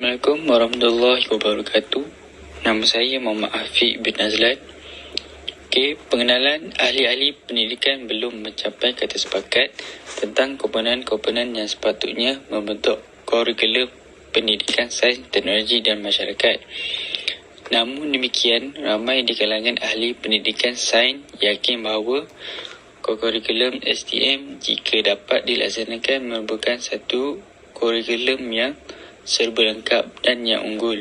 Assalamualaikum warahmatullahi wabarakatuh. Nama saya Muhammad Afiq bin Azlan. Pengenalan ahli-ahli pendidikan belum mencapai kata sepakat tentang komponen-komponen yang sepatutnya membentuk kurikulum pendidikan sains, teknologi dan masyarakat. Namun demikian, ramai di kalangan ahli pendidikan sains yakin bahawa kurikulum STM jika dapat dilaksanakan merupakan satu kurikulum yang serba lengkap dan yang unggul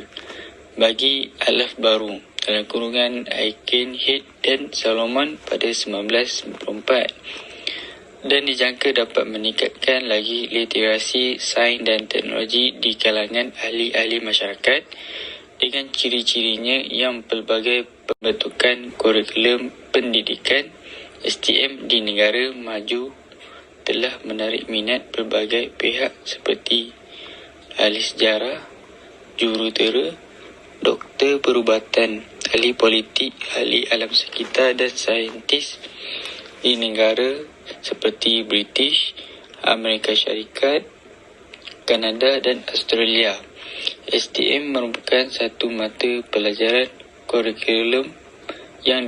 bagi alaf baru dalam kurungan Aiken, Head dan Solomon pada 1994 dan dijangka dapat meningkatkan lagi literasi sains dan teknologi di kalangan ahli-ahli masyarakat dengan ciri-cirinya yang pelbagai pembentukan kurikulum pendidikan STM di negara maju telah menarik minat pelbagai pihak seperti ahli sejarah, jurutera, doktor perubatan, ahli politik, ahli alam sekitar dan saintis di negara seperti British, Amerika Syarikat, Kanada dan Australia. STM merupakan satu mata pelajaran kurikulum yang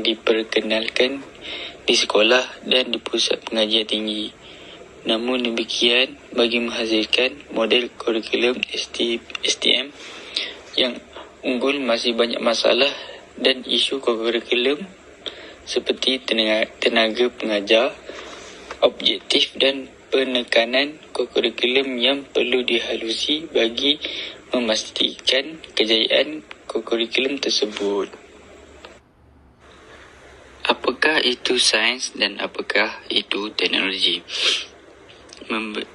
diperkenalkan di sekolah dan di pusat pengajian tinggi. Namun demikian, bagi menghasilkan model kurikulum STM yang unggul masih banyak masalah dan isu kurikulum seperti tenaga pengajar, objektif dan penekanan kurikulum yang perlu dihalusi bagi memastikan kejayaan kurikulum tersebut. Apakah itu sains dan apakah itu teknologi?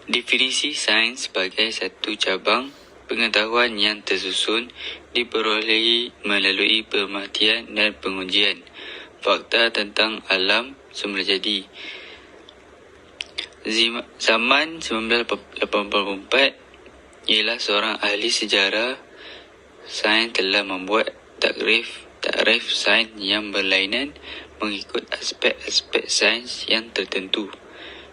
Definisi sains sebagai satu cabang pengetahuan yang tersusun, diperolehi melalui pemerhatian dan pengujian fakta tentang alam semula jadi. Zaman 1984 ialah seorang ahli sejarah sains telah membuat takrif sains yang berlainan mengikut aspek-aspek sains yang tertentu.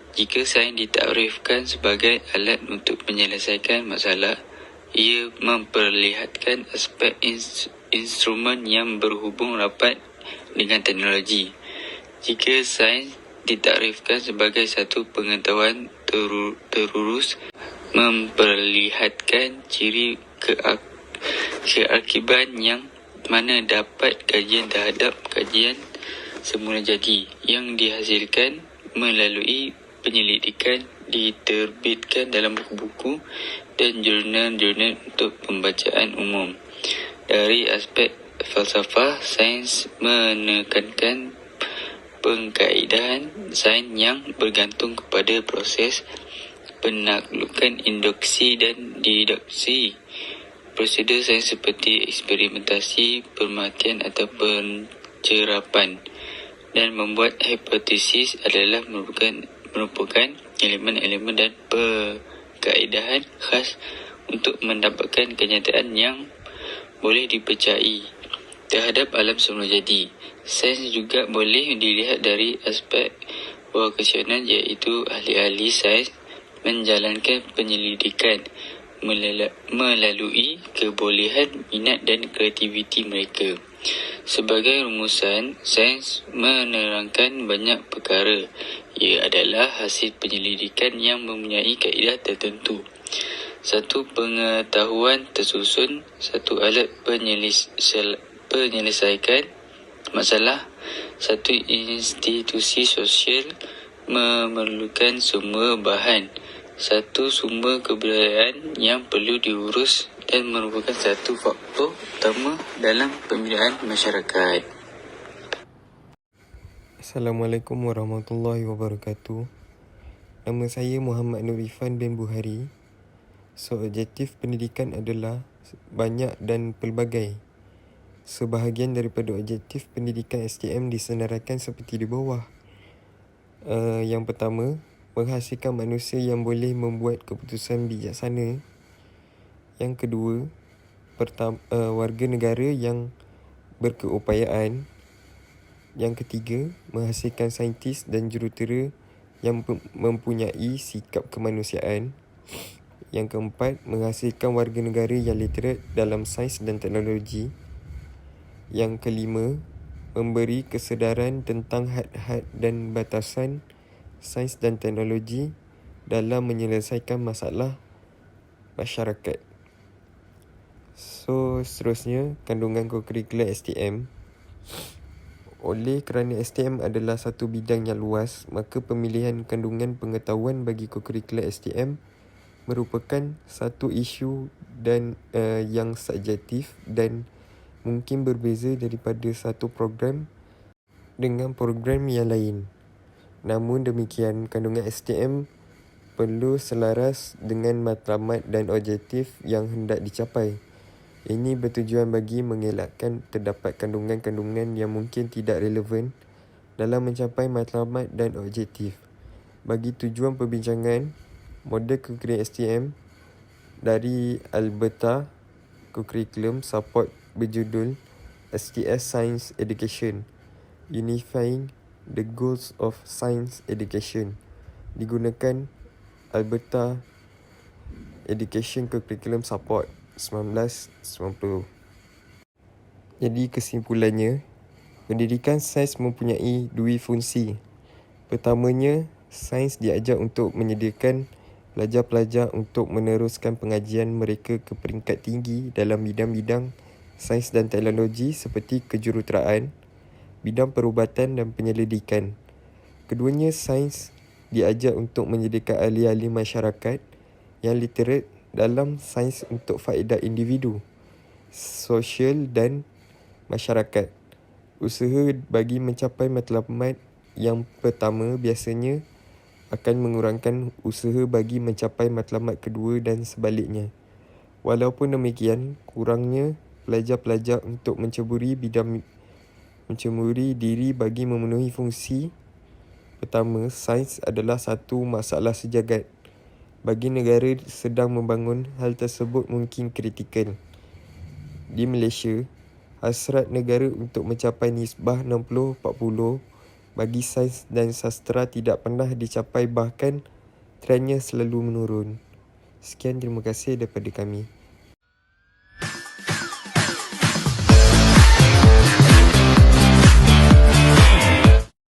Jika sains ditakrifkan sebagai alat untuk menyelesaikan masalah, ia memperlihatkan aspek instrumen yang berhubung rapat dengan teknologi. Jika sains ditakrifkan sebagai satu pengetahuan terurus, memperlihatkan ciri keakiban yang mana dapat kajian terhadap kajian semula jadi yang dihasilkan melalui penyelidikan, diterbitkan dalam buku-buku dan jurnal-jurnal untuk pembacaan umum. Dari aspek falsafah, sains menekankan pengkaedahan sains yang bergantung kepada proses penaklukan induksi dan deduksi. Prosedur sains seperti eksperimentasi, pemerhatian atau pencerapan dan membuat hipotesis adalah merupakan elemen-elemen dan pengkaedahan khas untuk mendapatkan kenyataan yang boleh dipercayai terhadap alam semula jadi. Sains juga boleh dilihat dari aspek vokasional, iaitu ahli-ahli sains menjalankan penyelidikan melalui kebolehan, minat dan kreativiti mereka. Sebagai rumusan, sains menerangkan banyak perkara. Ia adalah hasil penyelidikan yang mempunyai kaedah tertentu. Satu pengetahuan tersusun, satu alat penyelesaian masalah, satu institusi sosial memerlukan semua bahan, satu sumber kebudayaan yang perlu diurus dan merupakan satu faktor utama dalam pembinaan masyarakat. Assalamualaikum warahmatullahi wabarakatuh. Nama saya Muhammad Nur Ifan bin Buhari. Objektif pendidikan adalah banyak dan pelbagai. Sebahagian daripada objektif pendidikan STM disenaraikan seperti di bawah. Yang pertama, menghasilkan manusia yang boleh membuat keputusan bijaksana. Yang kedua, warga negara yang berkeupayaan. Yang ketiga, menghasilkan saintis dan jurutera yang mempunyai sikap kemanusiaan. Yang keempat, menghasilkan warga negara yang literat dalam sains dan teknologi. Yang kelima, memberi kesedaran tentang had-had dan batasan sains dan teknologi dalam menyelesaikan masalah masyarakat. So, seterusnya, kandungan kokurikular STM. Oleh kerana STM adalah satu bidang yang luas, maka pemilihan kandungan pengetahuan bagi kokurikular STM merupakan satu isu dan yang subjektif dan mungkin berbeza daripada satu program dengan program yang lain. Namun demikian, kandungan STM perlu selaras dengan matlamat dan objektif yang hendak dicapai. Ini bertujuan bagi mengelakkan terdapat kandungan-kandungan yang mungkin tidak relevan dalam mencapai matlamat dan objektif. Bagi tujuan perbincangan, model kokurikular STM dari Alberta Curriculum Support berjudul STS Science Education, Unifying the Goals of Science Education, digunakan Alberta Education Curriculum Support 1990. Jadi kesimpulannya, pendidikan sains mempunyai dua fungsi. Pertamanya, sains diajar untuk menyediakan pelajar-pelajar untuk meneruskan pengajian mereka ke peringkat tinggi dalam bidang-bidang sains dan teknologi seperti kejuruteraan, bidang perubatan dan penyelidikan. Keduanya, sains diajar untuk menyediakan ahli-ahli masyarakat yang literat dalam sains untuk faedah individu, sosial dan masyarakat. Usaha bagi mencapai matlamat yang pertama biasanya akan mengurangkan usaha bagi mencapai matlamat kedua dan sebaliknya. Walaupun demikian, kurangnya pelajar-pelajar untuk menceburi diri bagi memenuhi fungsi pertama, sains adalah satu masalah sejagat. Bagi negara sedang membangun, hal tersebut mungkin kritikal. Di Malaysia, hasrat negara untuk mencapai nisbah 60-40 bagi sains dan sastera tidak pernah dicapai, bahkan trennya selalu menurun. Sekian, terima kasih daripada kami.